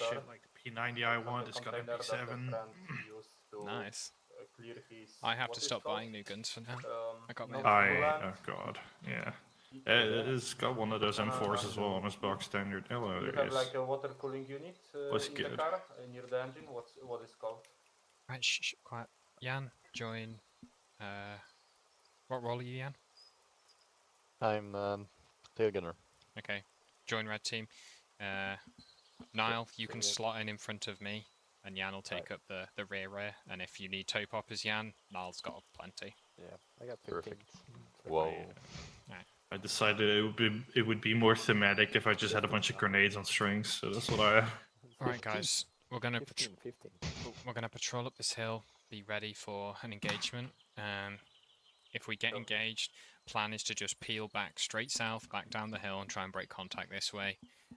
water. shit like the P90 I want. It's got a P7. Nice. Clear his, I have to stop buying new guns for now. I got my Oh god, yeah. It's got one of those M4s as well on his box standard. Hello, You there have is. like a water cooling unit What's in good? the car near the engine. What is called? Right, shh, quiet. Jan, join. What role are you, Jan? I'm tail gunner. Okay, join red team. Niall, you can slot in front of me, and Jan will take up the rear, and if you need toe poppers, Jan, Niall's got plenty. Yeah, I got 15. Perfect. Whoa. I decided it would be more thematic if I just had a bunch of grenades on strings, so that's what I... Alright guys, we're gonna 15. we're gonna patrol up this hill, be ready for an engagement. If we get engaged, plan is to just peel back straight south, back down the hill and try and break contact this way.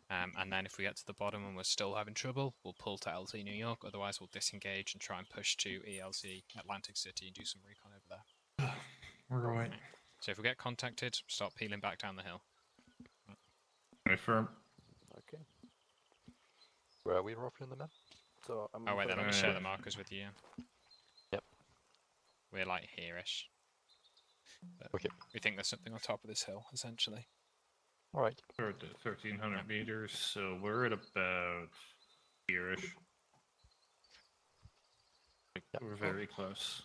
And then if we get to the bottom and we're still having trouble, we'll pull to LZ New York, otherwise we'll disengage and try and push to ELZ Atlantic City and do some recon over there. Right. So if we get contacted, start peeling back down the hill. Confirm. Okay. Where are we roughly on the map? So I'm Oh wait, then let me Yeah. share the markers with you. Yep. We're like here-ish. Okay. We think there's something on top of this hill, essentially. Alright. We're at 1,300 meters, so we're at about here-ish. Yep. We're very close.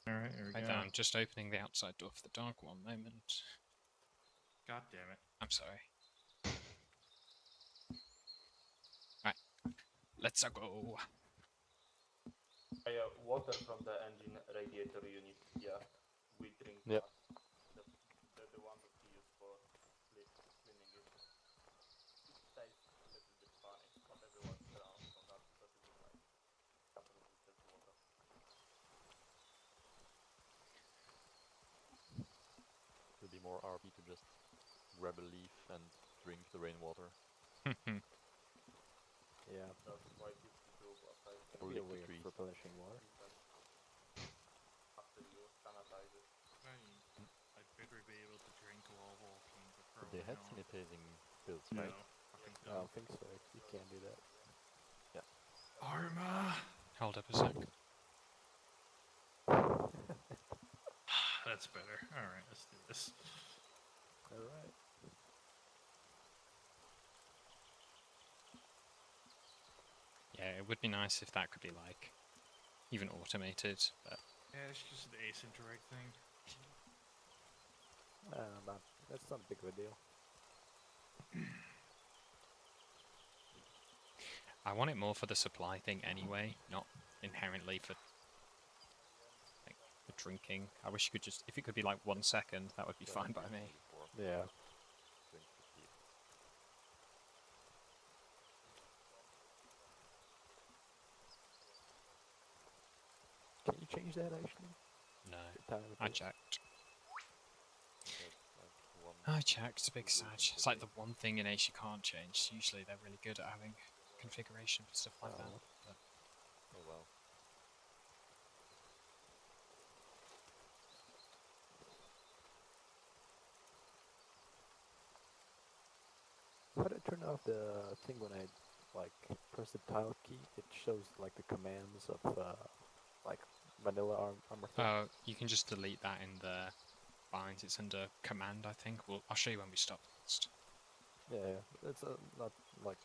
Alright, here we Right go. then, I'm just opening the outside door for the dog. 1 moment. God damn it. I'm sorry. Right. Let's go. Water from the engine radiator unit. Yeah, we drink. Yep. The one that we use for cleaning it. It tastes a little bit funny, but everyone's around from that because it was like a couple of liters of water. It would be more RP to just grab a leaf and drink the rainwater. Yeah, That's quite easy to do, but I it's think really lick the weird trees. for polishing water. after you sanitize it. I'd better be able to drink while walking, but But they had sanitizing pills, No, right? fucking I don't think so. You can't do that. Arma! Hold up a sec. That's better. Alright, let's do this. Alright. Yeah, it would be nice if that could be like even automated, but Yeah, it's just an asymptotic thing. That's not a big of a deal. I want it more for the supply thing anyway, not inherently for like for drinking. I wish you could just, if it could be like 1 second, that would be fine by me. Yeah. Can you change that actually? No, The time of I it? checked. I checked, it's a big Sag. It's like the one thing in Ace you can't change. Usually they're really good at having configuration for stuff like that. Oh. But Oh well. How did I turn off the thing when I like press the tile key? It shows like the commands of like vanilla armor. oh, you can just delete that in the binds. It's under command, I think. Well, I'll show you when we stop next. Yeah, it's not like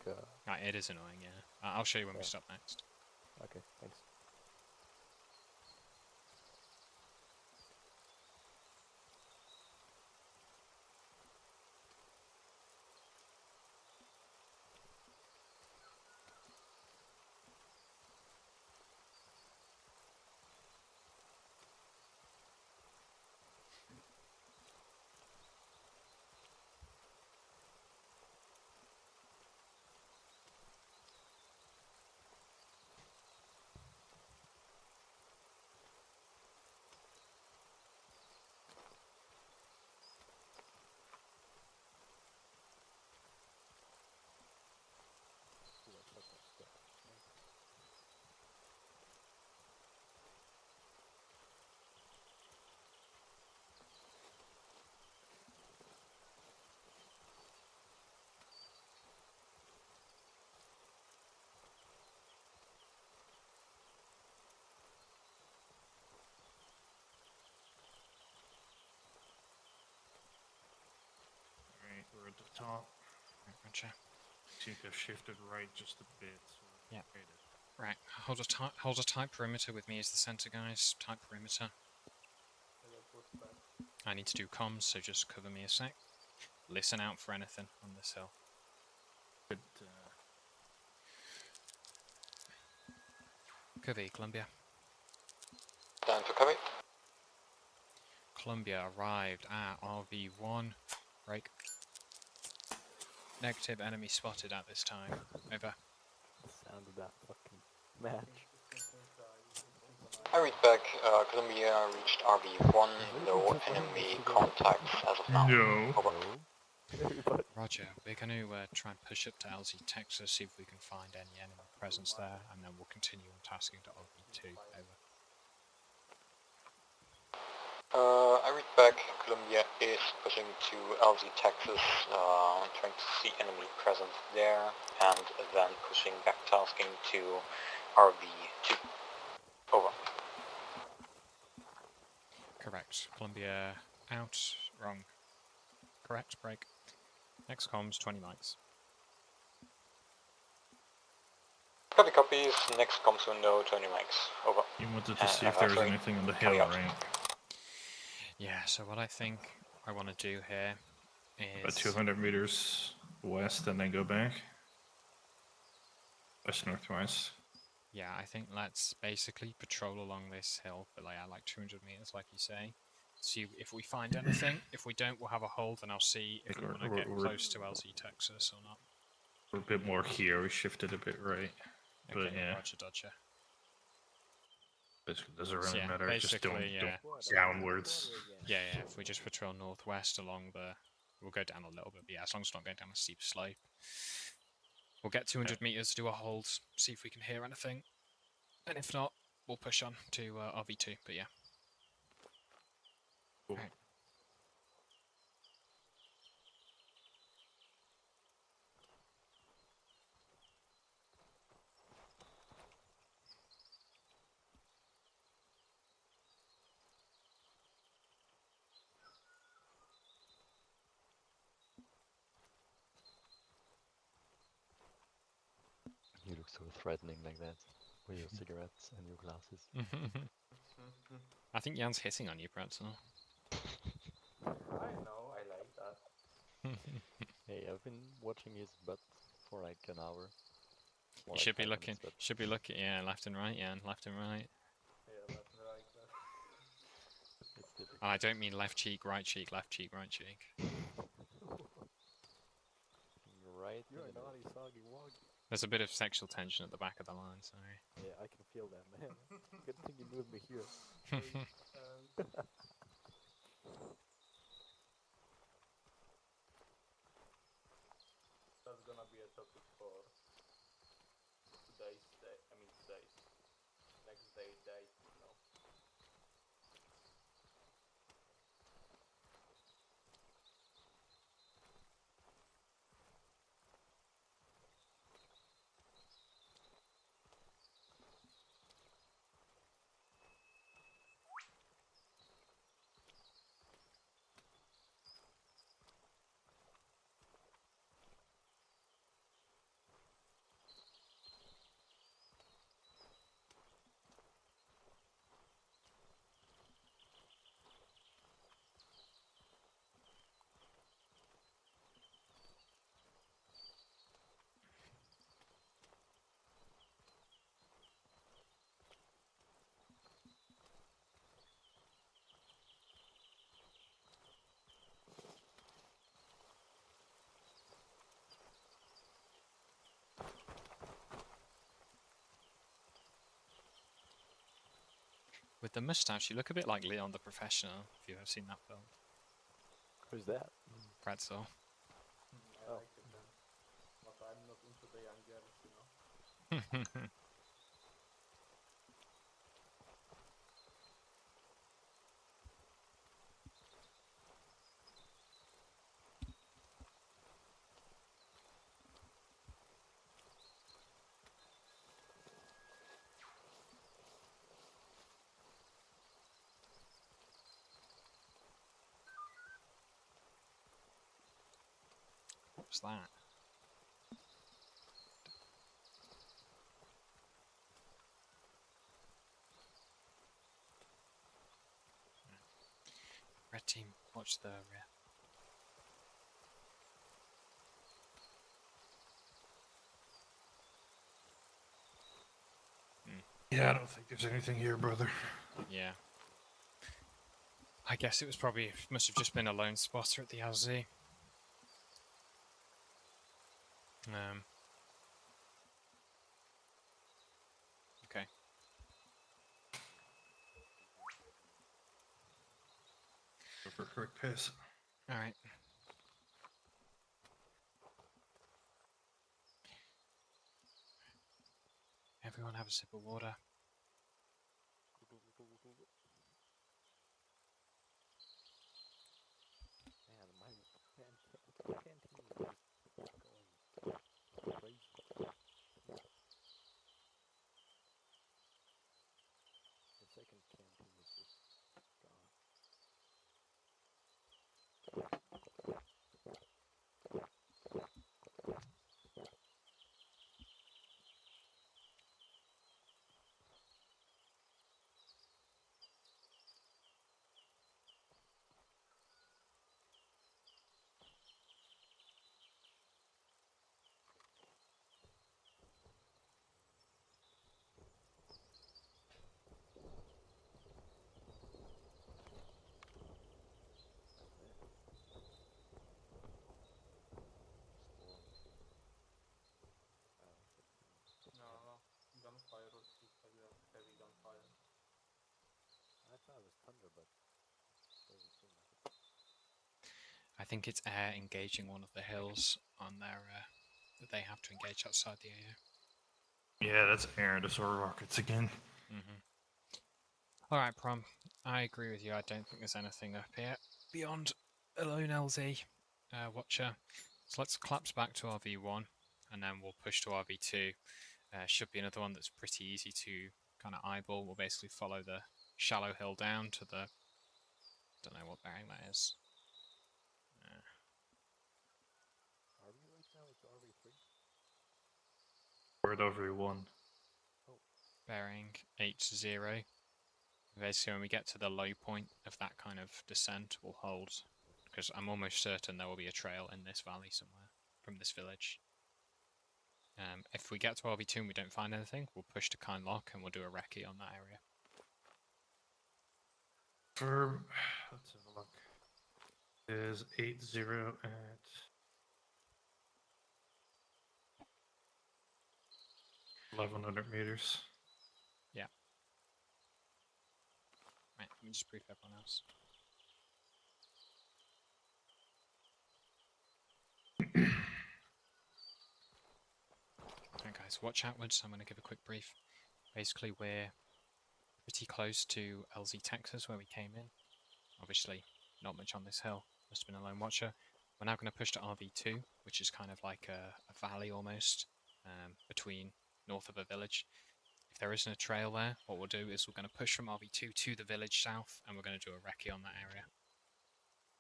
Right, it is annoying, yeah. I'll show you when we Yeah. stop next. okay, thanks. at the top. Right, Roger. Seem to have shifted right just a bit. So Yeah. okay, Right, hold a tight perimeter with me as the center, guys. Tight perimeter. I got push back. I need to do comms, so just cover me a sec. Listen out for anything on this hill. Good, Covey, Columbia. Stand for copy. Columbia arrived at RV1. Break. Negative, enemy spotted at this time. Over. The sound of that fucking match. I read back, Columbia reached RV1, no enemy contacts as of now. No. Over. Everybody. Roger, we're going to try and push up to LZ Texas, see if we can find any enemy presence there, and then we'll continue on tasking to RV2. Over. I read back, Columbia is pushing to LZ Texas, trying to see enemy presence there, and then pushing back tasking to RV2. Over. Correct. Columbia out. Wrong. Correct. Break. Next comms, 20 mics. Copy copies, next comms window, 20 mics. Over. You wanted to see if there was sorry. anything on the hill, Coming up. right? Yeah, so what I think I want to do here About is... 200 meters west and then go back. West northwest. Yeah, I think let's basically patrol along this hill for like 200 meters, like you say. See if we find anything. If we don't, we'll have a hold, and I'll see if we want to get close to LZ Texas or not. We're a bit more here. We shifted a bit right. But Okay, yeah, Roger, Dodger. basically doesn't So really yeah, matter. Just don't, basically, yeah. downwards. Yeah, if we just patrol northwest along the... We'll go down a little bit, but yeah, as long as it's not going down a steep slope. We'll get 200 meters, do a hold, see if we can hear anything. And if not, we'll push on to RV2, but yeah. Cool. Right. You look so threatening like that, with your cigarettes and your glasses. I think Jan's hitting on you, Pretzel. I know, I like that. Hey, I've been watching his butt for like an hour. You More like should be 5 looking, minutes, but yeah, left and right, Jan, left and right. Yeah, left and right. it's difficult. I don't mean left cheek, right cheek, left cheek, right cheek. Right You're in a the middle. naughty soggy woggy. There's a bit of sexual tension at the back of the line, sorry. Yeah, I can feel that, man. Good thing you moved me here. That's gonna be a topic for today's day. I mean today's next day date. No. With the moustache, you look a bit like Leon the Professional, if you've ever seen that film. Who's that? Pretzel. I like it then. But I'm not into the young girls, you know. What was that? Red team, watch the rear. Yeah, I don't think there's anything here, brother. Yeah. I guess it was probably, must have just been a lone spotter at the LZ. Okay. Go for a quick piss. Alright. Everyone have a sip of water. Man, my canteen is just going crazy. The second canteen is just gone. No, gunfire or heavy gunfire. I thought it was thunder, but doesn't seem like it. I think it's air engaging one of the hills on their, that they have to engage outside the AO. Yeah, that's air to sort rockets again. Alright, Prom. I agree with you. I don't think there's anything up here beyond a lone LZ watcher. So let's collapse back to RV1 and then we'll push to RV2. Should be another one that's pretty easy to kind of eyeball. We'll basically follow the shallow hill down to the... don't know what bearing that is. RV right now, it's RV3. We're at everyone. Bearing 80. Basically, when we get to the low point of that kind of descent, we'll hold. Because I'm almost certain there will be a trail in this valley somewhere from this village. If we get to RV2 and we don't find anything, we'll push to Kind Lock and we'll do a recce on that area. For let's have a look. Is 80 at 1100 meters. Right, let me just brief everyone else. Alright guys, watch outwards. I'm going to give a quick brief. Basically, we're pretty close to LZ, Texas, where we came in. Obviously, not much on this hill. Must have been a lone watcher. We're now going to push to RV2, which is kind of like a valley almost, between north of a village. If there isn't a trail there, what we'll do is we're going to push from RV2 to the village south, and we're going to do a recce on that area.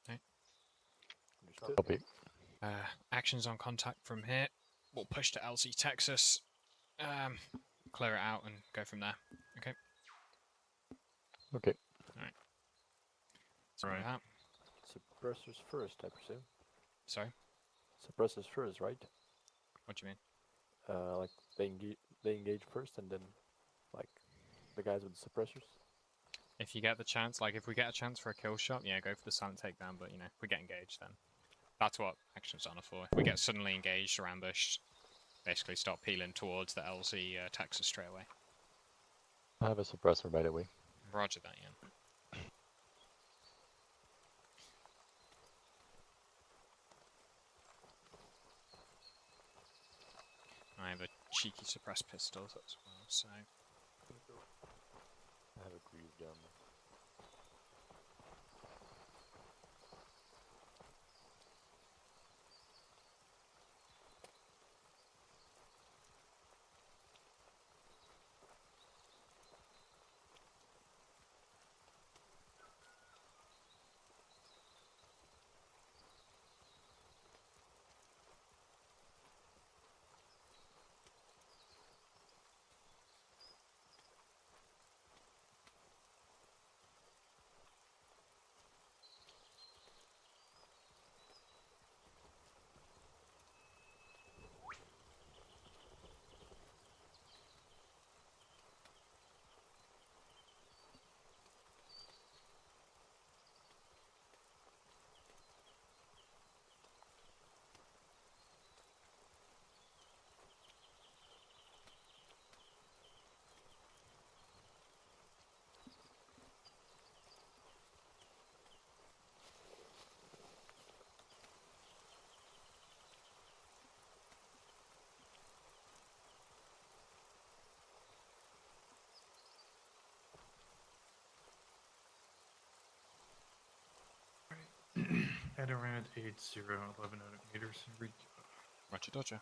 Okay. Understood. Copy. Actions on contact from here. We'll push to LZ, Texas, clear it out, and go from there. Okay. Okay. Alright. So Right. that. Suppressors first, I presume. Sorry? Suppressors first, right? What do you mean? Like they engage first, and then like the guys with the suppressors. If you get the chance, like if we get a chance for a kill shot, yeah, go for the silent takedown, but you know, if we get engaged then. That's what actions on are for. If we get suddenly engaged or ambushed, basically start peeling towards the LZ Texas straight away. I have a suppressor, by the way. Roger that, yeah. I have a cheeky suppressed pistol as well, so... I have a grease gun. At around 80, 1100 meters. Here we go. Roger, dodger.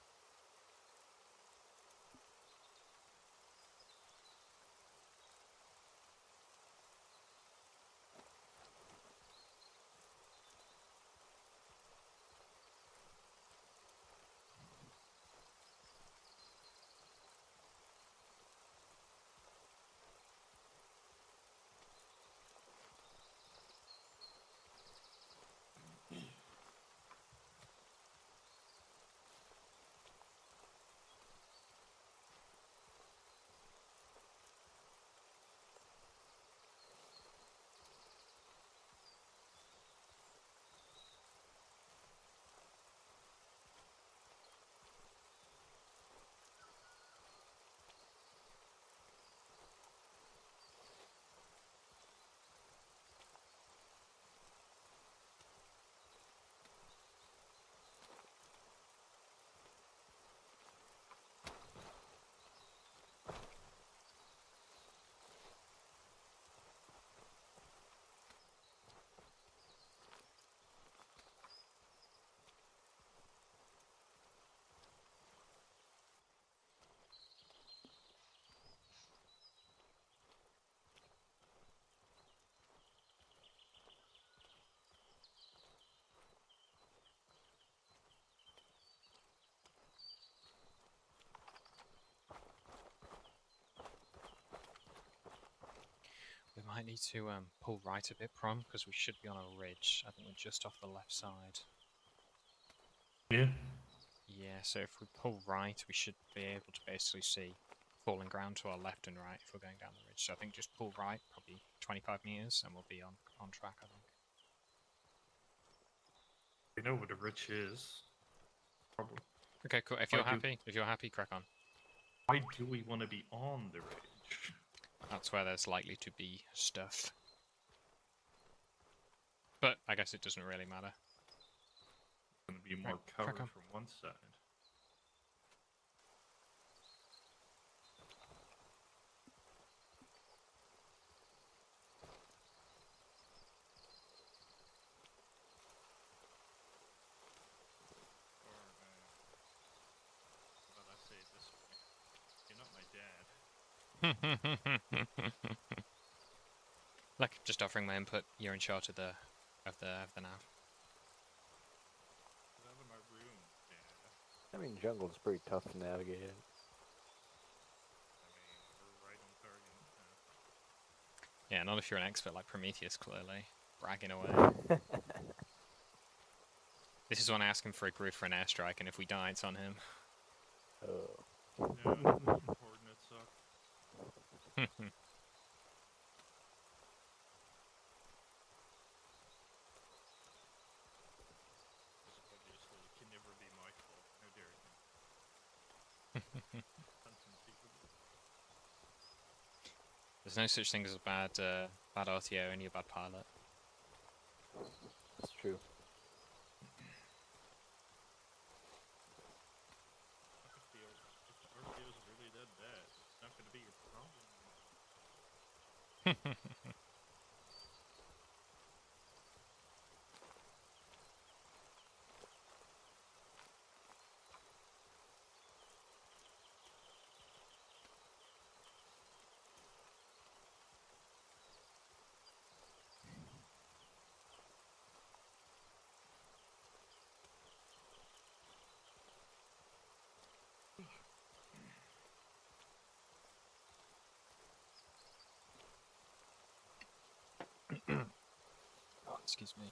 We might need to pull right a bit, Prom, because we should be on a ridge. I think we're just off the left side. Yeah. Yeah, so if we pull right, we should be able to basically see falling ground to our left and right if we're going down the ridge. So I think just pull right, probably 25 meters, and we'll be on track, I think. We know what a ridge is. Probably. Okay, cool. If you're happy, crack on. Why do we want to be on the ridge? That's where there's likely to be stuff. But I guess it doesn't really matter. It's going to be more Right, crack cover on. from one side. Or, how about I say it this way? You're not my dad. Like, just offering my input. You're in charge of the nav. Get out of my room, Dad. I mean, jungle's pretty tough to navigate. I mean, we're right on target. Yeah, not if you're an expert like Prometheus, clearly. Bragging away. This is when I ask him for a grid for an airstrike, and if we die, it's on him. Oh. Yeah, coordinates suck. Obviously, it can never be my fault. How dare you? Unconceivable. There's no such thing as a bad RTO, only a bad pilot. That's true. If the RPO is really that bad, it's not going to be your problem. Oh, excuse me.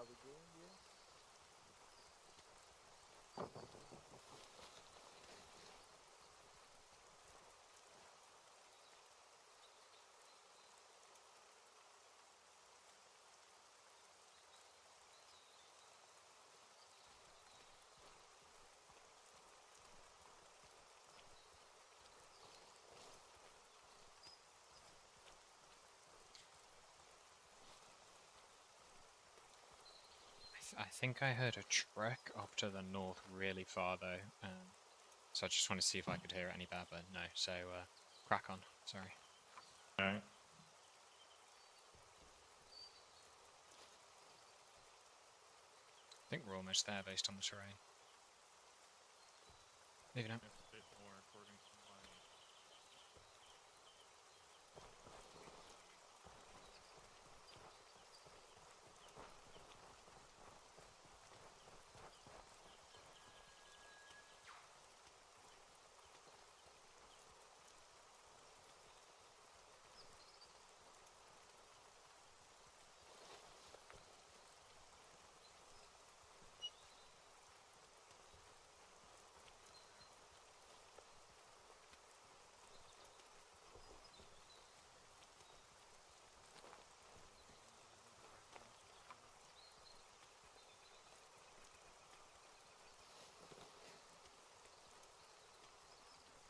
Are we going here? I think I heard a truck off to the north really far though, so I just want to see if I could hear it any better, but no, so crack on, sorry. Alright. I think we're almost there based on the terrain. Maybe not. That's a bit more according to my...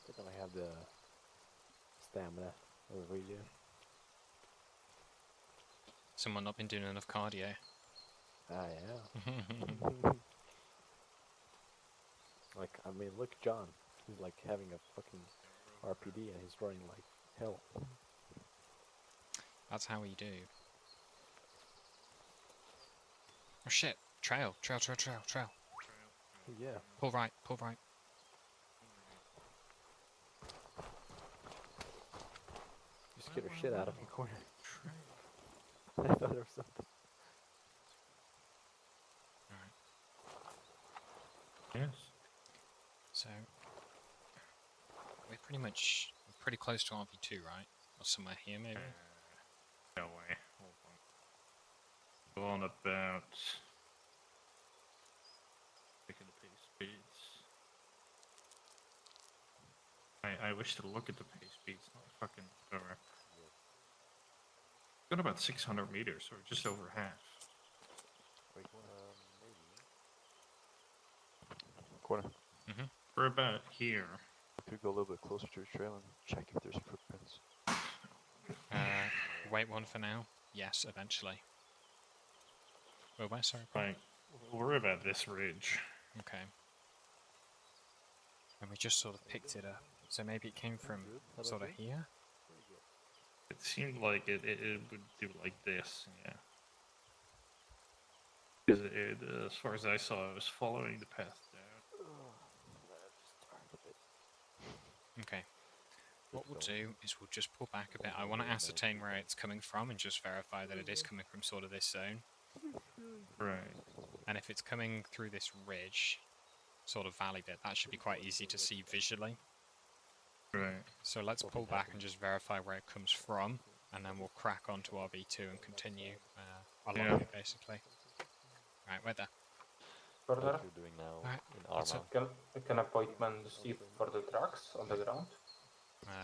I think I have the stamina of a radio. Someone not been doing enough cardio. Ah, yeah. Like, I mean, look, John. He's like having a fucking RPD and he's running like hell. That's how we do. Oh shit! Trail. Yeah. Pull right, pull right. You scared the shit out of me, corner. I thought there was something. Alright. Yes. So we're pretty close to RV2, right? Or somewhere here maybe? No way. Hold on. Go on about... Taking the pace speeds. I wish to look at the pace speeds, not fucking... Over. Got about 600 meters, or just over half. Wait, maybe. Corner. We're about here. Could go a little bit closer to the trail and check if there's footprints. Wait one for now. Yes, eventually. Well, where, sorry? Like, we're about this ridge. Okay. And we just sort of picked it up. So maybe it came from sort of here? It seemed like it would do like this, yeah. Because as far as I saw, it was following the path down. Okay. What we'll do is we'll just pull back a bit. I want to ascertain where it's coming from and just verify that it is coming from sort of this zone. Right. And if it's coming through this ridge, sort of valley bit, that should be quite easy to see visually. Right. So let's pull back and just verify where it comes from, and then we'll crack onto RV2 and continue along it, basically. Right, we're there. What Further, you're doing now Alright, in what's Arma. can appointment see for the trucks on the ground?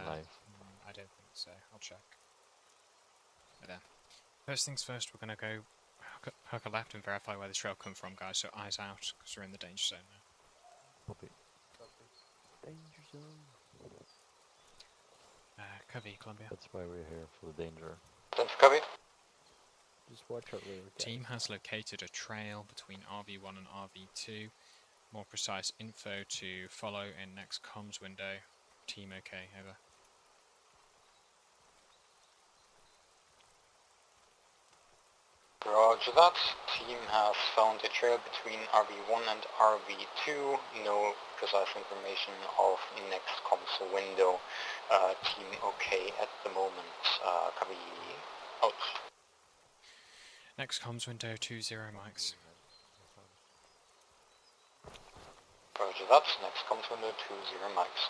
Live. I don't think so. I'll check. We're there. First things first, we're going to go hook a left and verify where the trail come from, guys. So eyes out, because we're in the danger zone now. Copy. Danger zone. Covey, Columbia. That's why we're here, for the danger. Thanks, copy. Just watch our rear. guys. Team has located a trail between RV1 and RV2. More precise info to follow in next comms window. Team okay, over. Roger that. Team has found a trail between RV1 and RV2. No precise information of next console window. Team okay at the moment. Copy out. Next comms window 20 mics. Roger that. Next comms window 20 mics.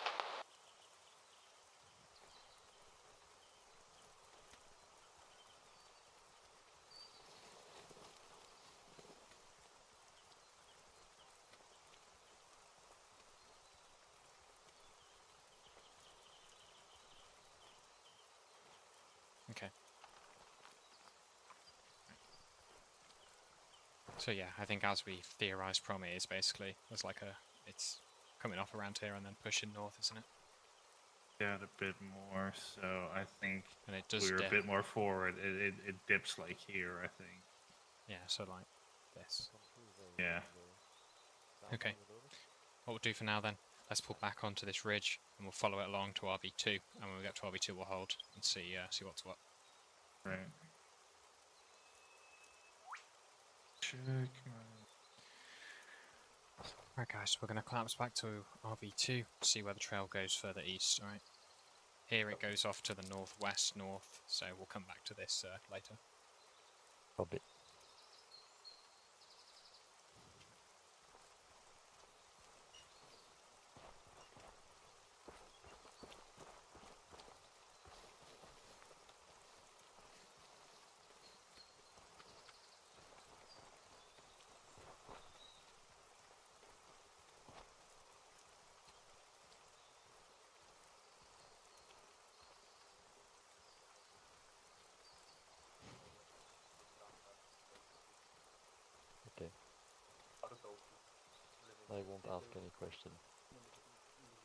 So yeah, I think as we theorised from it is basically there's like it's coming off around here and then pushing north, isn't it? Yeah, a bit more. So I think And it does we're a dip. bit more forward. It dips like here, I think. Yeah, so like this. Yeah. Okay. What we'll do for now then, let's pull back onto this ridge and we'll follow it along to RB2. And when we get to RB2, we'll hold and see what's what. Right. Check my... Right guys, we're going to collapse back to RB2, see where the trail goes further east, alright? Here it goes off to the northwest, north, so we'll come back to this later. Copy. Okay. Are those living I in won't city- ask any question. living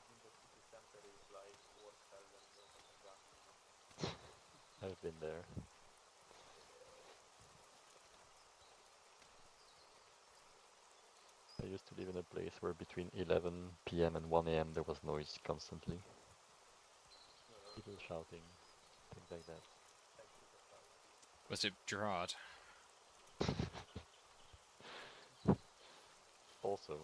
in the city center is like worse hell than living in jungle. I've been there. I used to live in a place where between 11 p.m. and 1 a.m. there was noise constantly. People shouting, things like that. Was it Gerard? Also,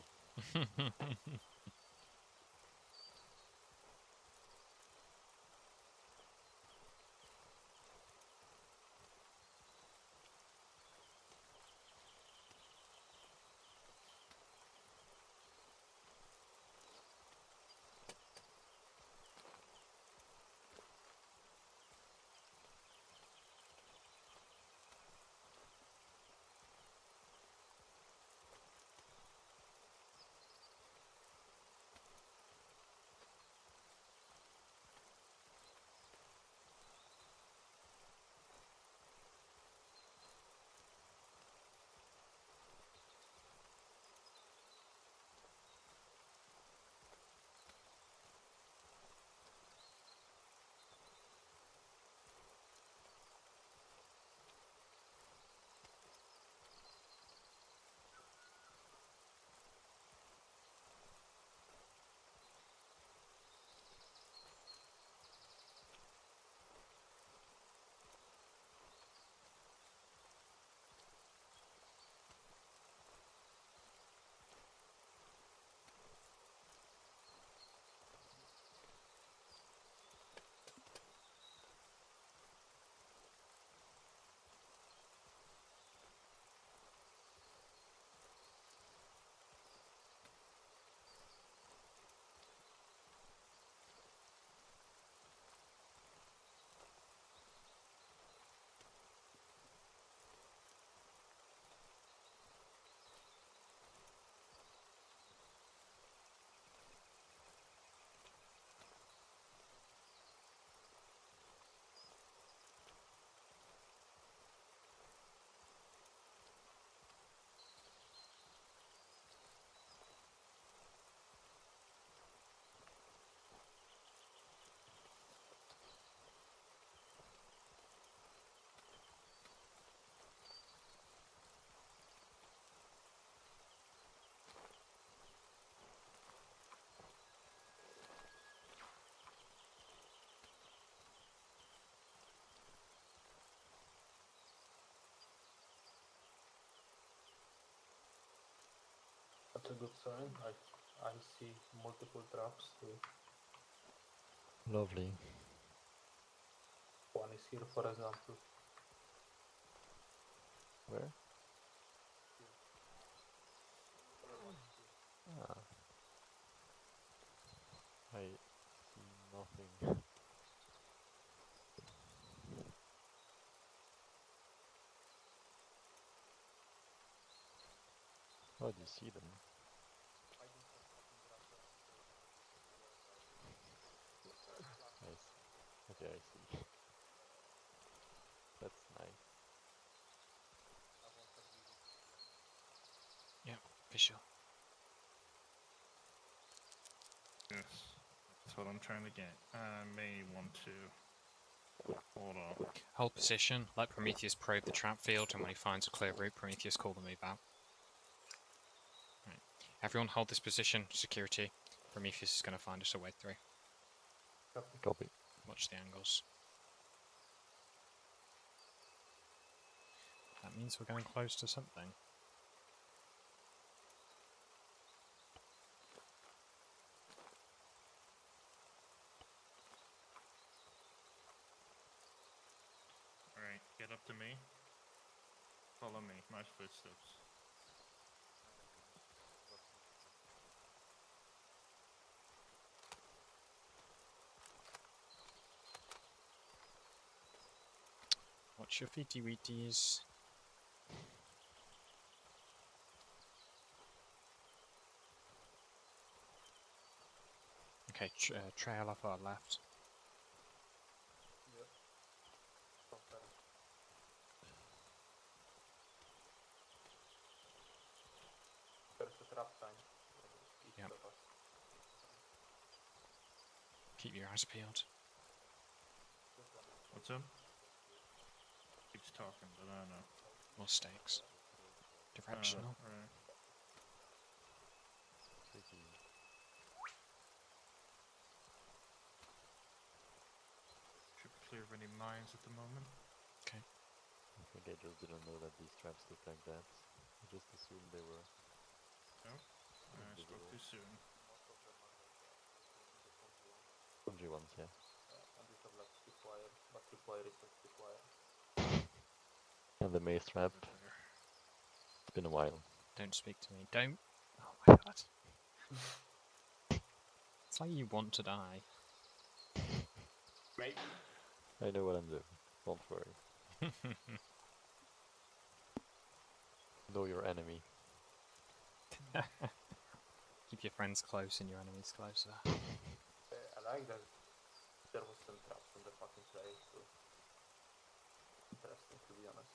That's a good sign. I see multiple traps too. lovely. One is here, for example. Where? Ah. I see nothing. How do you see them? Nice. Okay, I see. That's nice. beneficial. Yes, that's what I'm trying to get. I may want to. Hold on. Hold position, let Prometheus probe the trap field, and when he finds a clear route, Prometheus call the move out. Right. Everyone hold this position, security. Prometheus is going to find us a way through. Copy. Watch the angles. That means we're getting close to something. Alright, get up to me. Follow me, my footsteps. Watch your feety weeties. Okay, trail off our left. Yep. Stop there. There's a trap sign. East Yep. of us. Keep your eyes peeled. This one. What's up? Keeps talking, but I don't know. More stakes. Directional. Alright. Tricky. Should be clear of any mines at the moment. Okay. I think I just didn't know that these traps look like that. I just assumed they were. I spoke too soon. Most of them are like the funky ones. Spongy ones, yeah. And these are like stick wire, but stick wire is like stick wire. And the maze trap. Bit better. It's been a while. Don't speak to me. Don't. Oh my god. It's like you want to die. Mate. I know what I'm doing. Don't worry. Know your enemy. Keep your friends close and your enemies closer. I like that there was some traps on the fucking trail too. Interesting, to be honest.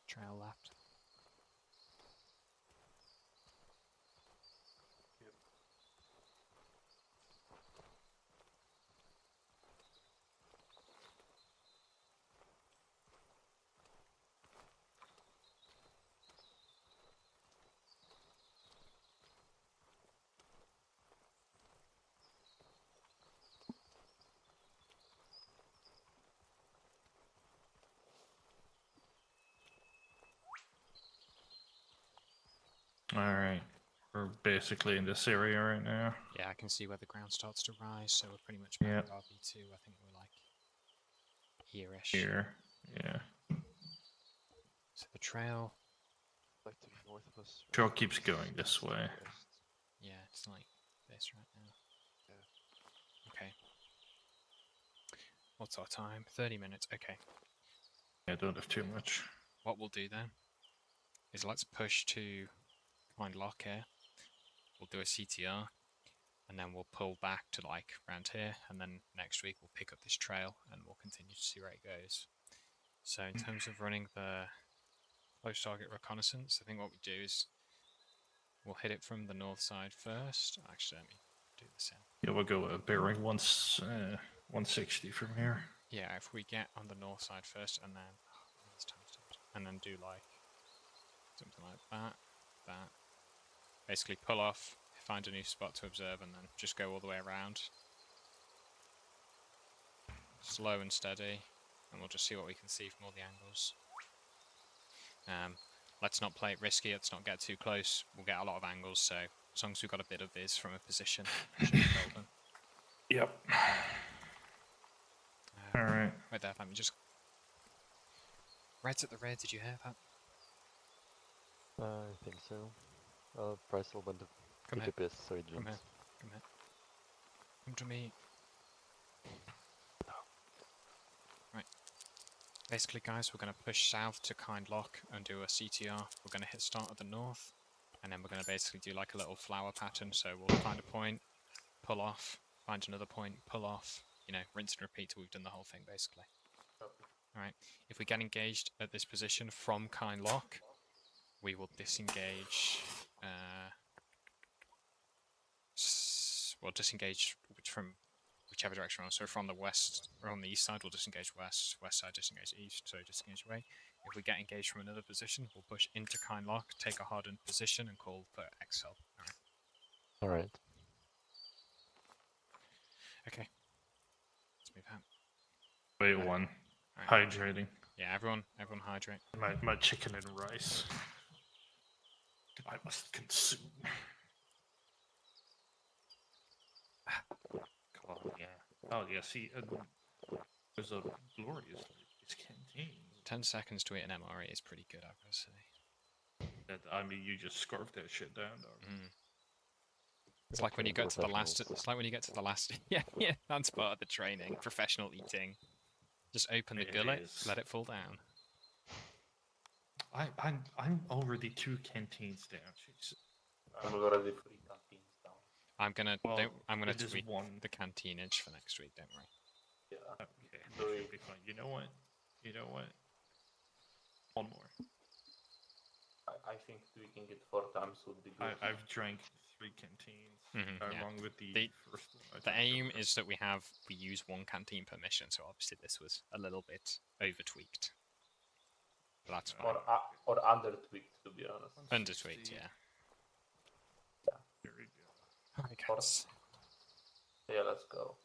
Trail left. Yep. Alright. We're basically in this area right now. Yeah, I can see where the ground starts to rise, so we're pretty much back Yep. at RB2. I think we're like here-ish. Here. Yeah. So the trail, Like to the north of us. Trail keeps going this way. West. yeah, it's like this right now. Yeah. Okay. What's our time? 30 minutes. Okay. I don't have too much. What we'll do then is let's push to find lock here. We'll do a CTR, and then we'll pull back to like around here, and then next week we'll pick up this trail and we'll continue to see where it goes. So in terms of running the close target reconnaissance, I think what we do is we'll hit it from the north side first. Actually, let me do this in. Yeah, we'll go bearing 160 from here. Yeah, if we get on the north side first, and then do like something like that, basically pull off, find a new spot to observe, and then just go all the way around, slow and steady, and we'll just see what we can see from all the angles. Let's not play it risky. Let's not get too close. We'll get a lot of angles, so as long as we've got a bit of viz from a position, it should be golden. Yep. Alright. Right there, let me just. Red's at the rear. Did you hear that? I think so. Price will went to Come pick here. up his, so he Come jumps. here. Come here. Come to me. Right. Basically, guys, we're going to push south to Kind Lock and do a CTR. We're going to hit start at the north, and then we're going to basically do like a little flower pattern. So we'll find a point, pull off, find another point, pull off. You know, rinse and repeat till we've done the whole thing, basically. Alright, if we get engaged at this position from Kind Lock, we will disengage. We'll disengage from whichever direction we're on. So from the west, or on the east side, we'll disengage west. West side, disengage east. So disengage away. If we get engaged from another position, we'll push into Kind Lock, take a hardened position, and call for exfil. Alright. Alright. Okay. Let's move out. Wait, one. Alright. Hydrating. Yeah, everyone hydrate. My chicken and rice. I must consume. Oh yeah. Oh yeah. See, there's a glorious these canteens. 10 seconds to eat an MRE is pretty good, I've got to say. That, I mean, you just scarfed that shit down, dog. It's like when you get to the last. It's like when you get to the last. Yeah, that's part of the training. Professional eating. Just open the gullet, let it fall down. I'm already 2 canteens down. Jesus. I'm already 3 canteens down. I'm gonna it is tweak one. the canteenage for next week. Don't worry. Yeah. Okay, that should be fine. You know what? One more. I think tweaking it 4 times would be good. I've drank 3 canteens along with the first one. The aim is that we use 1 canteen per mission. So obviously this was a little bit over tweaked. But that's fine. Or under tweaked, to be honest. Under tweaked, yeah. Very good. Alright, guys. Yeah, let's go.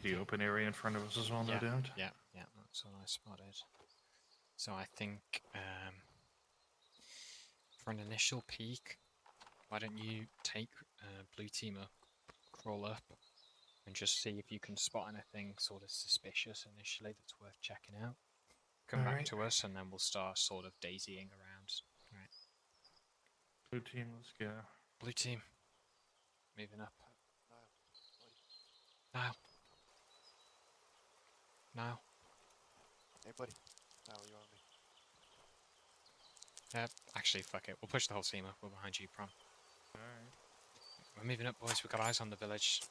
see the open area in front of us as well, no Yeah, doubt. yeah, that's what I spotted. So I think for an initial peek, why don't you take blue teamer, crawl up, and just see if you can spot anything sort of suspicious initially that's worth checking out. Come back Alright. to us, and then we'll start sort of daisying around. Right. Blue team, let's go. Blue team, moving up. Now. Now. Hey, buddy. How are you on me? Actually, fuck it. We'll push the whole team up. We're behind you, Prom. Alright. We're moving up, boys. We've got eyes on the village.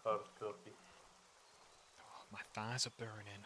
Hard copy. Oh, my thighs are burning.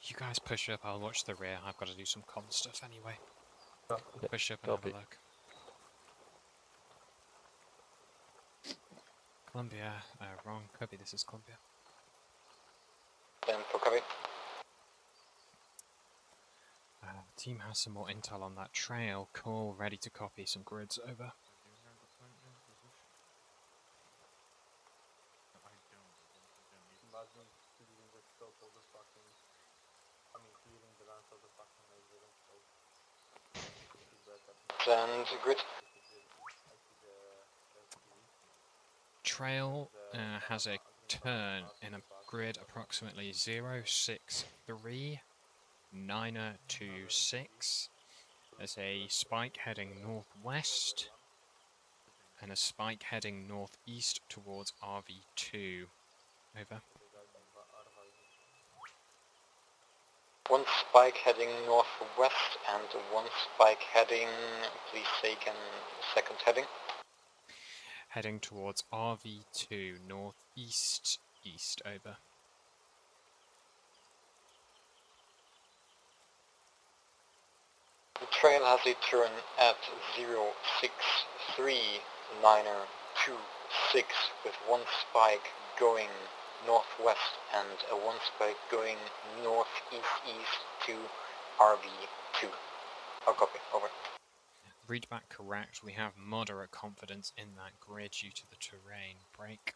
You guys push up, I'll watch the rear. I've got to do some comm stuff anyway. Yeah, Push up and have a copy. look. Columbia, wrong. Copy, this is Columbia. Then for copy. Team has some more intel on that trail. Cool, ready to copy some grids over. Imagine clearing the scope of the fucking... I mean, clearing the length of the fucking laser and scope. Send grid. I see the LCD. Trail has a turn in a grid approximately 063-926. There's a spike heading northwest and a spike heading northeast towards RV2. Over. One spike heading northwest and one spike heading, please take an second heading. Heading towards RV2 northeast east. Over. The trail has a turn at 063-926 with one spike going northwest and one spike going northeast-east to RV2. I'll copy, over. Read back correct. We have moderate confidence in that grid due to the terrain. Break.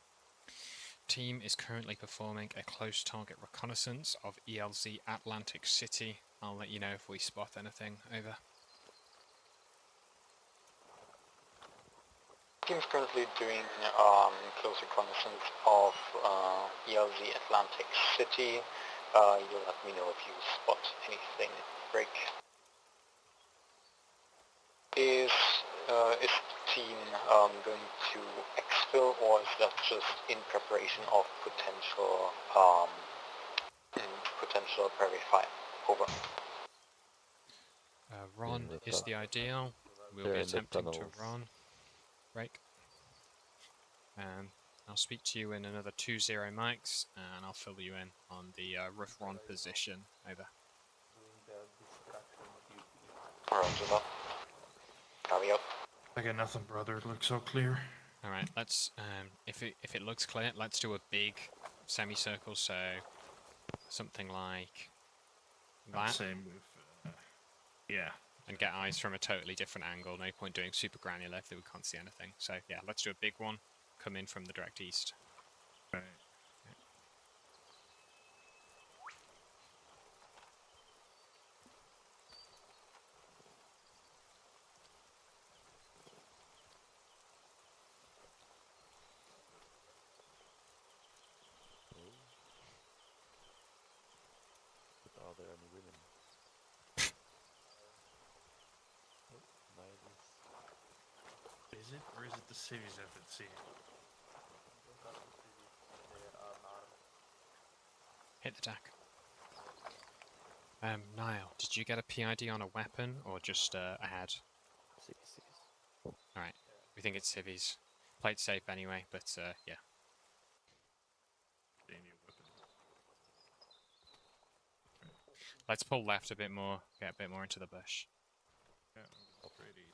Team is currently performing a close target reconnaissance of ELZ Atlantic City. I'll let you know if we spot anything. Over. Team's currently doing close reconnaissance of ELZ Atlantic City. You'll let me know if you spot anything. Break. Is team going to exfil, or is that just in preparation of potential potential Prairie Fire? Over. Run the is the ideal. We'll be They're in the attempting to tunnels. run. Break. I'll speak to you in another 20 mics, and I'll fill you in on the rough run position. Over. Doing the distraction duty. Roger that. Carry out. I got nothing, brother. It looks so clear. All right. Let's. If it looks clear, let's do a big semicircle. So something like that, Same with... yeah. and get eyes from a totally different angle. No point doing super granular if we can't see anything. So yeah, let's do a big one. Come in from the direct east. Right. is it? Or is it the cities I've been seeing? Those are the cities. They are unarmed. Hit the deck. Niall, did you get a PID on a weapon or just a head? CCs. Alright, we think it's civvies. Play it safe anyway, but yeah. They need a weapon. Let's pull left a bit more, get a bit more into the bush. Yeah, I'm going straight east.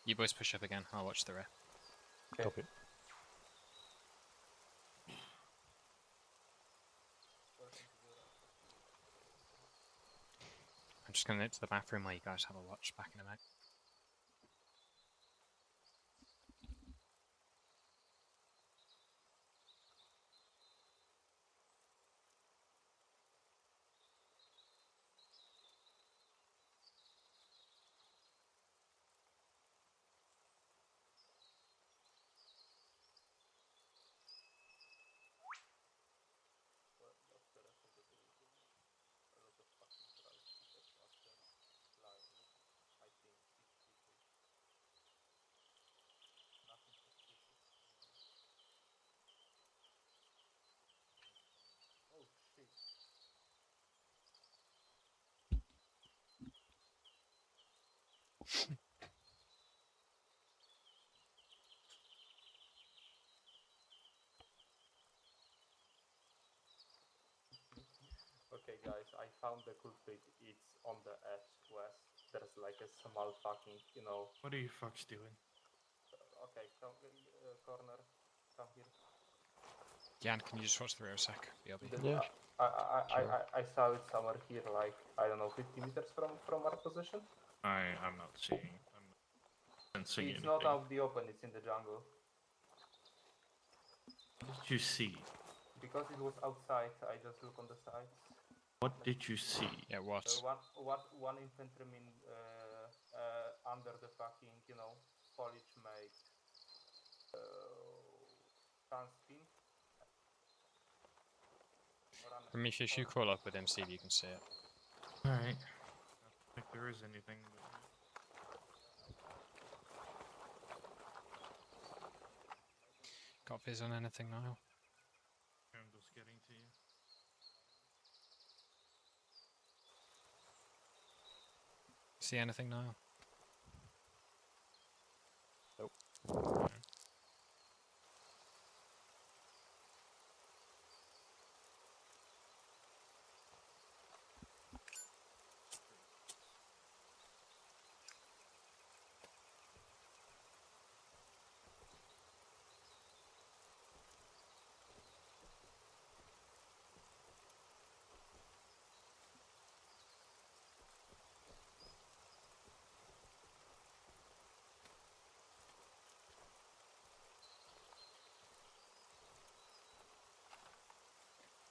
You boys push up again, I'll watch the rear. Copy. I'm just gonna nip to the bathroom while you guys have a watch back in a minute. Well, that's the rest of the division. A lot of fucking crowd keepers after lying. I think 6 people. Nothing suspicious. Oh shit. Okay guys, I found the culprit. It's on the edge west. There's like a small fucking, What are you fucks doing? Okay, come, corner, come here. Jan, can you just watch the rear a sec? BLB. Yeah, sure. I saw it somewhere here, like, I don't know, 50 meters from our position. I'm not seeing. I'm not sensing It's anything. not out the open, it's in the jungle. What did you see? Because it was outside, I just look on the sides. What did you see? Yeah, what? One infantryman under the fucking, foliage made sunspin. Prometheus, you crawl up with him, see if you can see it. Alright. there is anything. Got viz on anything, Niall? I'm just getting to you. See anything, Niall? Nope. No.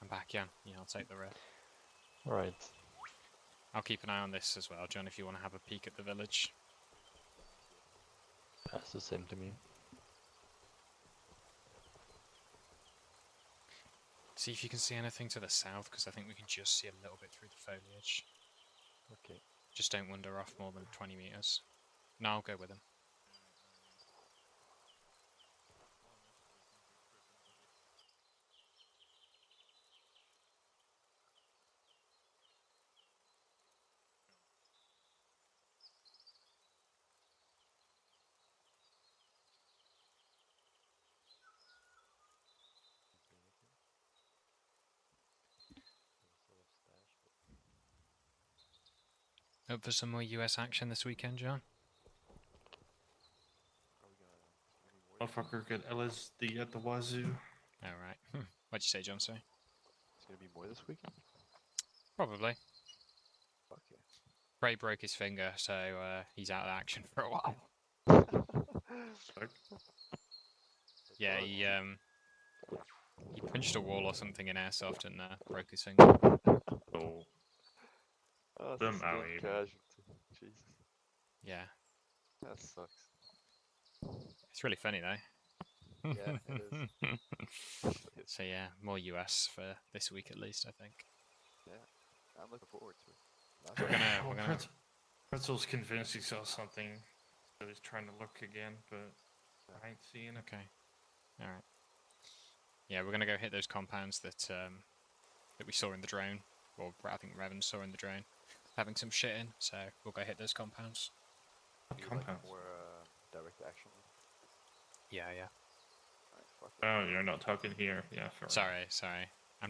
I'm back, Jan. Yeah, I'll take the rear. Alright. I'll keep an eye on this as well, John, if you want to have a peek at the village. That's the same to me. See if you can see anything to the south, because I think we can just see a little bit through the foliage. Okay. Just don't wander off more than 20 meters. No, I'll go with him. Up for some more US action this weekend, John? Are we gonna Motherfucker get LSD at the wazoo. Alright. What'd you say, John? Sorry? It's gonna be more this weekend? Probably. Okay. Bray broke his finger, so he's out of action for a while. Yeah, he punched a wall or something in airsoft and broke his finger. Oh, Oh, Them it's a alley. casualty. Jesus. Yeah. That sucks. It's really funny though. Yeah, it is. So yeah, more US for this week at least, I think. I'm looking forward to it. Last We're time- gonna- Well, we're gonna- Pretzel's convinced he saw something, so he's trying to look again, but I ain't seeing it. Okay. Alright. Yeah, we're gonna go hit those compounds that that we saw in the drone. Or I think Revan saw in the drone. Having some shit in, so we'll go hit those compounds. You like Compounds. more direct action? Yeah, yeah. Alright, fuck it. Oh, you're not talking here. Yeah, fair. Sorry.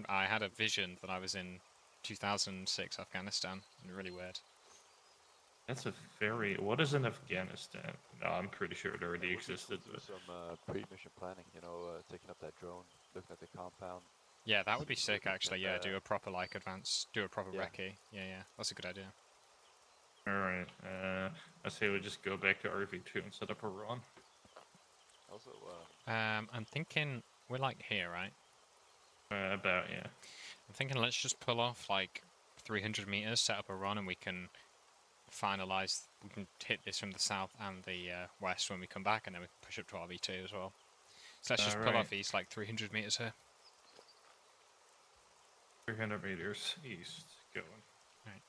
I had a vision that I was in 2006 Afghanistan, and really weird. That's a very. What is in Afghanistan? No, I'm pretty sure it already Yeah, existed. do But some pre-mission planning, you know, taking up that drone, looking at the compound. Yeah, that would be See sick if we actually. can, Yeah, do a proper like advance, do a proper yeah. recce. Yeah, that's a good idea. all right, I say we just go back to RV2 and set up a run. Also, I'm thinking we're like here, right? About yeah. I'm thinking let's just pull off like 300 meters, set up a run, and we can finalize. We can hit this from the south and the west when we come back, and then we can push up to RV2 as well. So let's just pull Alright. off east like 300 meters here. 300 meters east, going. Right.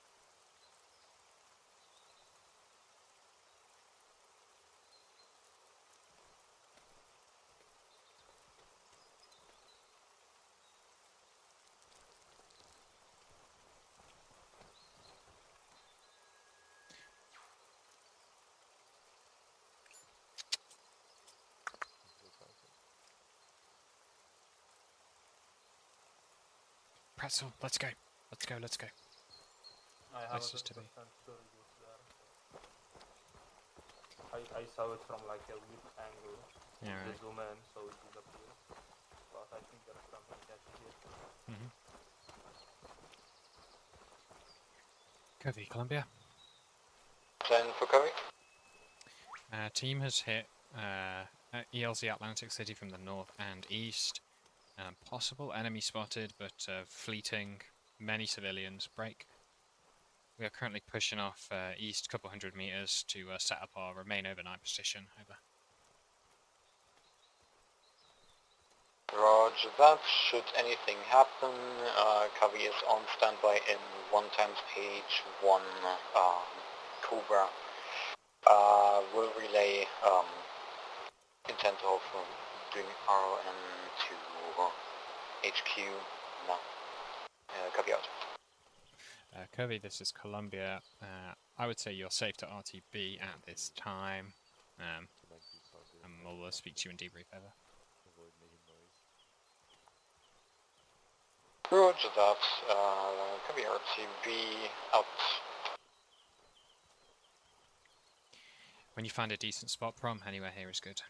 Pretzel, let's go. Let's go. I have That's a just to 10% be. storage there. I saw it from like a weird angle. Yeah, They right. zoom in, so it disappears. But I think there's something catchy here. Covey, Columbia. Plan for Covey? Team has hit ELZ Atlantic City from the north and east. Possible enemy spotted, but fleeting. Many civilians. Break. We are currently pushing off east a couple hundred meters to set up our remain overnight position. Over. Roger that. Should anything happen, Covey is on standby in 1 times H, 1 Cobra will relay intent of doing ROM to HQ now. Copy out. Kirby, this is Columbia. I would say you're safe to RTB at this time. And we'll speak to you in debrief over. Avoid making noise. Roger that. Copy RTB out. When you find a decent spot, Prom, anywhere here is good.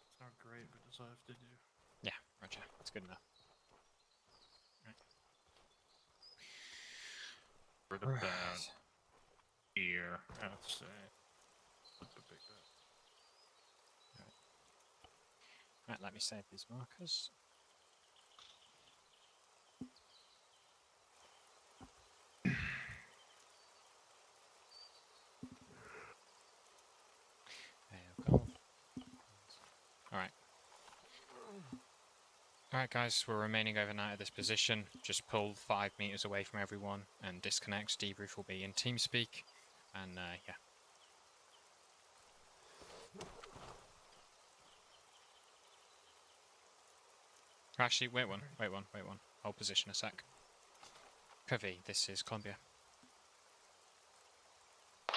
It's not great, but that's all I have to do. Yeah, Roger. That's good enough. Right about here, I'd say. Right, let me save these markers. AO Golf. Alright. Alright guys, we're remaining overnight at this position. Just pull 5 meters away from everyone and disconnect. Debrief will be in TeamSpeak. And yeah. Actually, wait one. Hold position a sec. Covey, this is Columbia.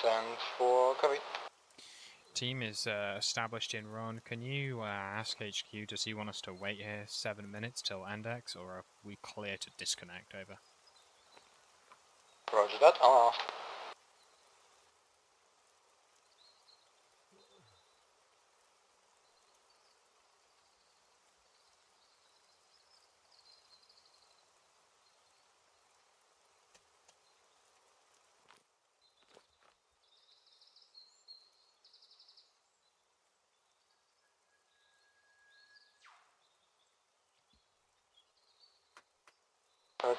Send for copy. Team is established in Ron. Can you ask HQ, does he want us to wait here 7 minutes till Endex, or are we clear to disconnect? Over. Roger that. I'll ask.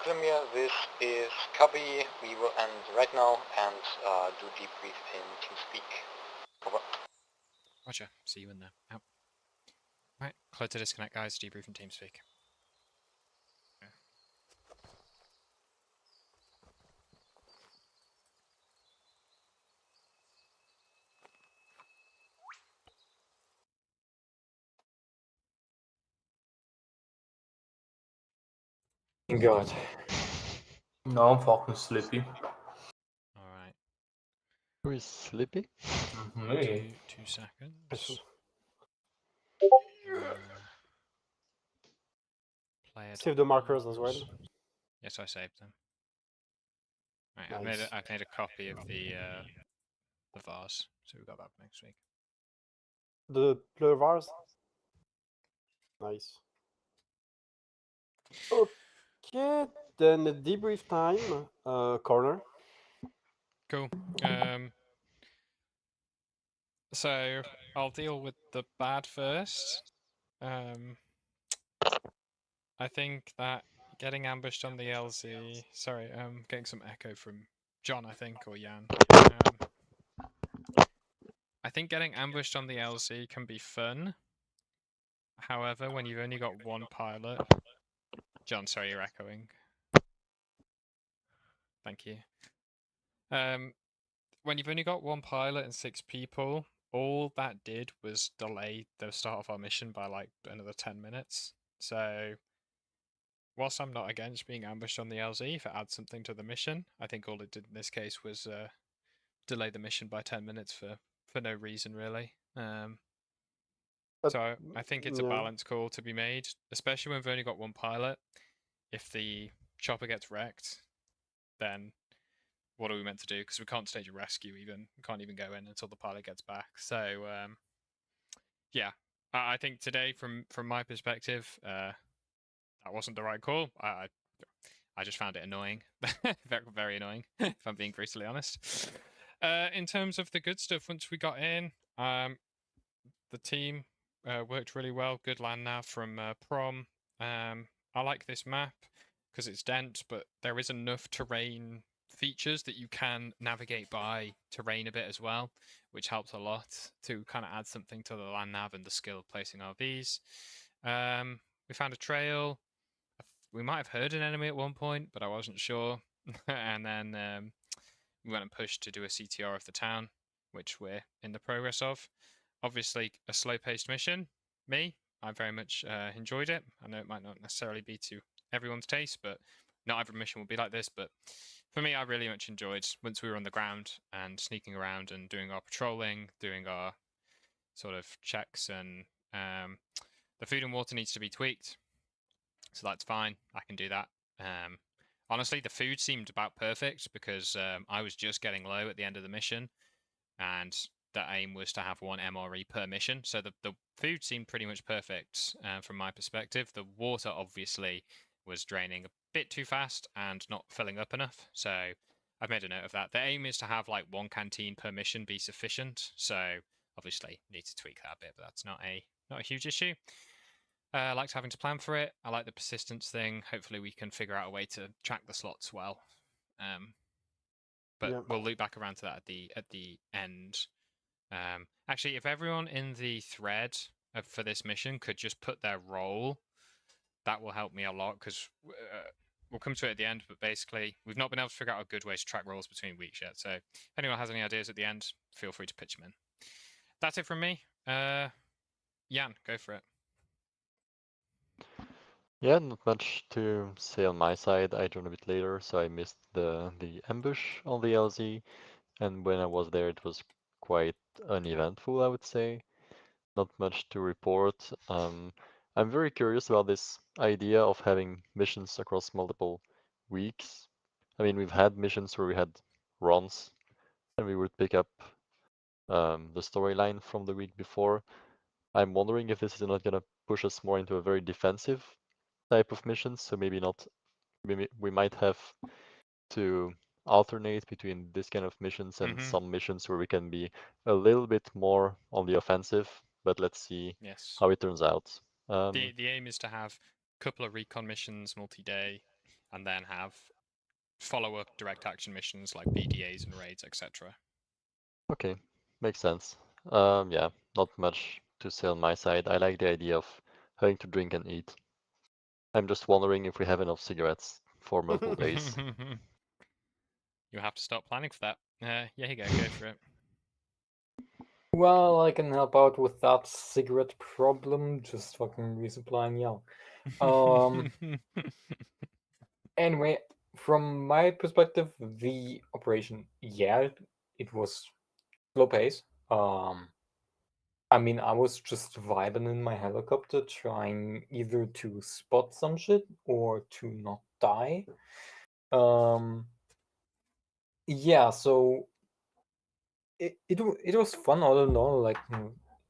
Columbia, this is Cubby. We will end right now and do debrief in TeamSpeak. Over. Roger, see you in there. Out. Right, clear to disconnect, guys. Debrief in TeamSpeak. God. No, I'm fucking sleepy. Alright. Who is sleepy? Me? 2 seconds. Player Save the markers as well. Yes, I saved them. Right, Nice. I've made a copy of the vase, so we've got that for next week. The plurvars. Nice. Okay, then the debrief time. Corner. Cool. So I'll deal with the bad first. I think that getting ambushed on the LZ. Sorry, getting some echo from John, I think, or Jan. I think getting ambushed on the LZ can be fun. However, when you've only got one pilot... John, sorry, you're echoing. Thank you. When you've only got one pilot and 6 people, all that did was delay the start of our mission by like another 10 minutes. So, whilst I'm not against being ambushed on the LZ, if it adds something to the mission, I think all it did in this case was delay the mission by 10 minutes for no reason, really. So I think it's a balance call to be made, especially when we've only got one pilot. If the chopper gets wrecked, then what are we meant to do? Because we can't stage a rescue even. We can't even go in until the pilot gets back. So, yeah, I think today, from my perspective, that wasn't the right call. I just found it annoying. very, very annoying, if I'm being brutally honest. In terms of the good stuff, once we got in, the team worked really well. Good land nav from Prom. I like this map because it's dense, but there is enough terrain features that you can navigate by terrain a bit as well, which helps a lot to kind of add something to the land nav and the skill of placing RVs. We found a trail. We might have heard an enemy at one point, but I wasn't sure. And then we went and pushed to do a CTR of the town, which we're in the progress of. Obviously, a slow-paced mission. I very much enjoyed it. I know it might not necessarily be to everyone's taste, but not every mission will be like this. But for me, I really much enjoyed once we were on the ground and sneaking around and doing our patrolling, doing our sort of checks, and the food and water needs to be tweaked. So that's fine. I can do that. Honestly, the food seemed about perfect because I was just getting low at the end of the mission, and the aim was to have 1 MRE per mission. So the food seemed pretty much perfect from my perspective. The water obviously was draining a bit too fast and not filling up enough. So I've made a note of that. The aim is to have like 1 canteen per mission be sufficient. So obviously need to tweak that a bit, but that's not a huge issue. I liked having to plan for it. I like the persistence thing. Hopefully we can figure out a way to track the slots well. But we'll loop back around to that at the end. Actually, if everyone in the thread for this mission could just put their role, that will help me a lot, because we'll come to it at the end, but basically we've not been able to figure out a good way to track roles between weeks yet. So if anyone has any ideas at the end, feel free to pitch them in. That's it from me. Jan, go for it. Yeah, not much to say on my side. I joined a bit later, so I missed the ambush on the LZ, and when I was there, it was quite uneventful, I would say. Not much to report. I'm very curious about this idea of having missions across multiple weeks. I mean, we've had missions where we had runs, and we would pick up the storyline from the week before. I'm wondering if this is not gonna push us more into a very defensive type of missions, so maybe not. We might have to alternate between this kind of missions and some missions where we can be a little bit more on the offensive, but let's see how it turns out. The aim is to have a couple of recon missions multi-day, and then have follow-up direct action missions like BDAs and raids, etc. Okay, makes sense. Yeah, not much to say on my side. I like the idea of having to drink and eat. I'm just wondering if we have enough cigarettes for multiple days. You'll have to start planning for that. Yeah, you go for it. Well, I can help out with that cigarette problem. Just fucking resupplying y'all. Anyway, from my perspective, the operation, yeah, it was slow pace. I mean, I was just vibing in my helicopter, trying either to spot some shit or to not die. Yeah, so it was fun all in all. Like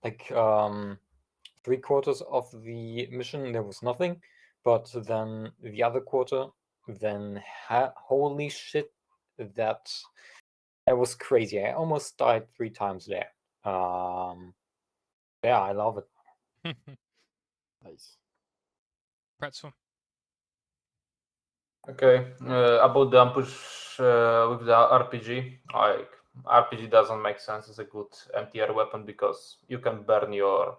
3/4 of the mission there was nothing, but then the other quarter, then holy shit, that was crazy. I almost died 3 times there. Yeah, I love it. Nice. Pretzel. Okay, about the ambush with the RPG, like RPG doesn't make sense as a good MTR weapon because you can burn your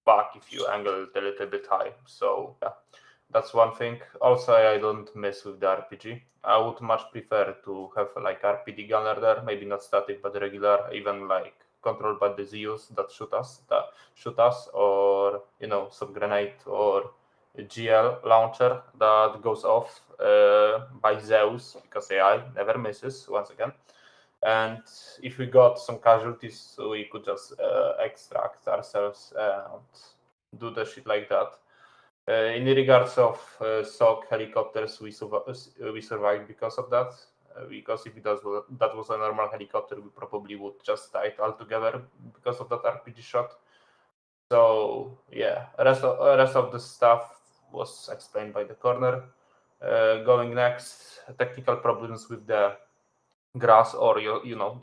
back if you angle it a little bit high. So yeah, that's one thing. Also, I don't mess with the RPG. I would much prefer to have like RPD gunner there, maybe not static but regular, even like controlled by the Zeus that shoot us, or some grenade or GL launcher that goes off by Zeus because AI never misses once again. And if we got some casualties, we could just extract ourselves and do the shit like that. In regards of S.O.G helicopters, we survived because of that. Because if that was a normal helicopter, we probably would just die altogether because of that RPG shot. So yeah, rest of the stuff was explained by the corner. Going next, technical problems with the grass or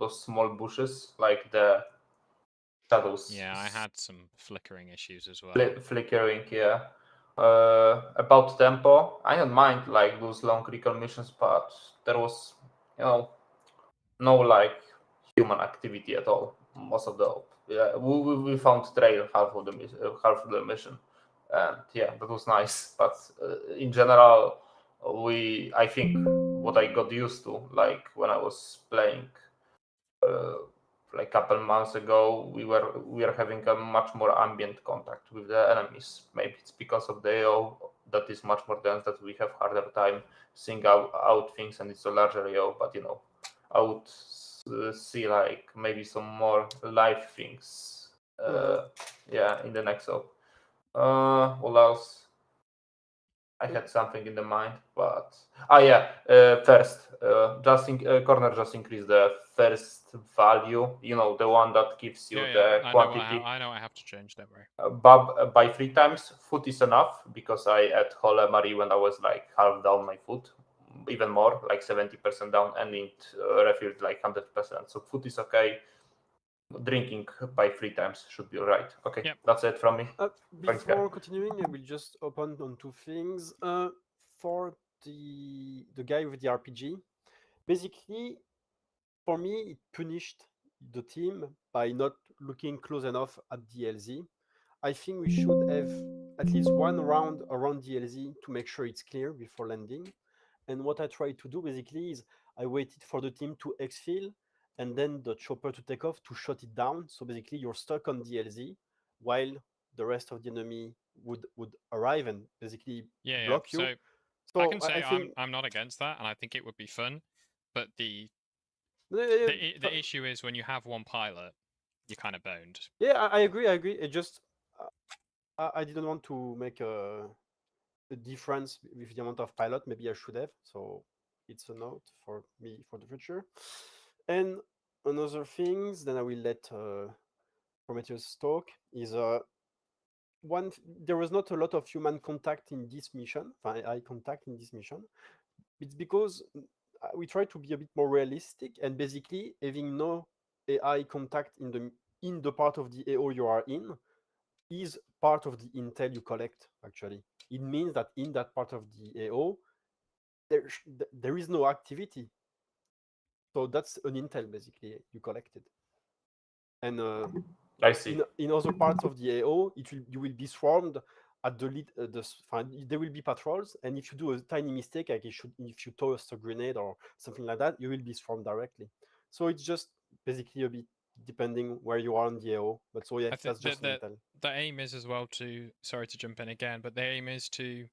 those small bushes like the shadows. Yeah, I had some flickering issues as well. Flickering, yeah. About tempo, I don't mind like those long recon missions, but there was no like human activity at all most of the we found trail half of the mission, and yeah, that was nice. But in general, I think what I got used to, like when I was playing like a couple months ago, we were having a much more ambient contact with the enemies. Maybe it's because of the AO that is much more dense that we have harder time seeing out things, and it's a larger AO. But I would see like maybe some more live things. Yeah, in the next AO. What else? I had something in the mind, but first, corner just increase the first value. The one that gives you the quantity. I know I have to change. Don't worry. By 3 times. Food is enough because I had Holy Mary when I was like half down my food, even more, like 70% down, and it refilled like 100%. So food is okay. Drinking by 3 times should be alright. Okay, Yep. That's it from me. Before continuing, I will just open on 2 things. For the guy with the RPG, basically, for me, it punished the team by not looking close enough at DLZ. I think we should have at least one round around DLZ to make sure it's clear before landing. And what I tried to do basically is I waited for the team to exfil and then the chopper to take off to shut it down. So basically you're stuck on DLZ while the rest of the enemy would arrive and basically block you. So I can say I'm not against that, and I think it would be fun. But the issue is when you have one pilot, you're kind of boned. Yeah, I agree. It just I didn't want to make a difference with the amount of pilot. Maybe I should have. So it's a note for me for the future. And another things, then I will let Prometheus talk. Is there was not a lot of human contact in this mission, eye contact in this mission. It's because we try to be a bit more realistic and basically having no AI contact in the part of the AO you are in is part of the intel you collect. Actually, it means that in that part of the AO there is no activity. So that's an intel basically you collected. And I see. In other parts of the AO, you will be swarmed at the lead. There will be patrols, and if you do a tiny mistake, like if you toss a grenade or something like that, you will be swarmed directly. So it's just basically a bit depending where you are on the AO. But so yeah, that's just the aim is as well to, sorry to jump in again, but the aim is to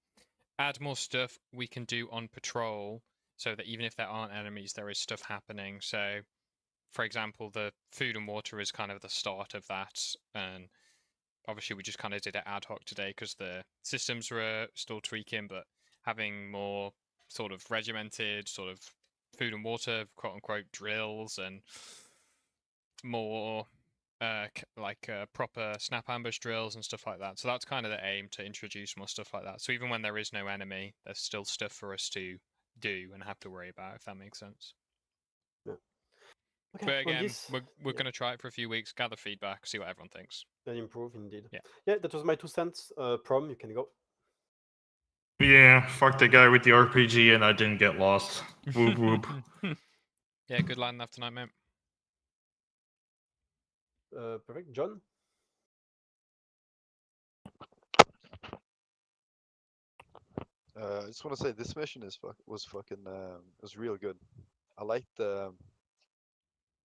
add more stuff we can do on patrol, so that even if there aren't enemies, there is stuff happening. So, for example, the food and water is kind of the start of that, and obviously we just kind of did it ad hoc today because the systems were still tweaking, but having more sort of regimented sort of food and water, quote unquote, drills and more proper snap ambush drills and stuff like that. So that's kind of the aim, to introduce more stuff like that. So even when there is no enemy, there's still stuff for us to do and have to worry about, if that makes sense. Yeah. Okay, but again, we're going to try it for a few weeks, gather feedback, see what everyone thinks. And improve, indeed. Yeah, that was my 2 cents. Prom, you can go. Yeah, fuck the guy with the RPG and I didn't get lost. Whoop whoop. Yeah, good landing after tonight, mate. Perfect. John? I just want to say this mission was real good. I liked the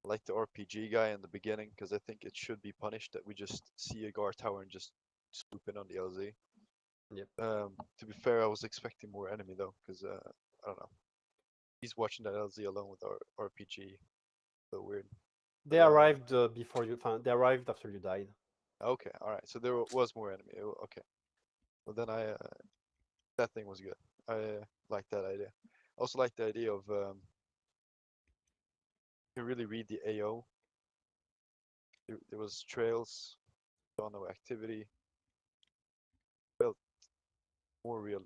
RPG guy in the beginning because I think it should be punished that we just see a guard tower and just swoop in on the LZ. Yep. To be fair, I was expecting more enemy though because I don't know. He's watching that LZ alone with our RPG. So weird. They arrived before you found. They arrived after you died. Okay, all right. So there was more enemy. Okay. Well then that thing was good. I like that idea. I also like the idea of you really read the AO. There was trails, saw no activity. Felt more real.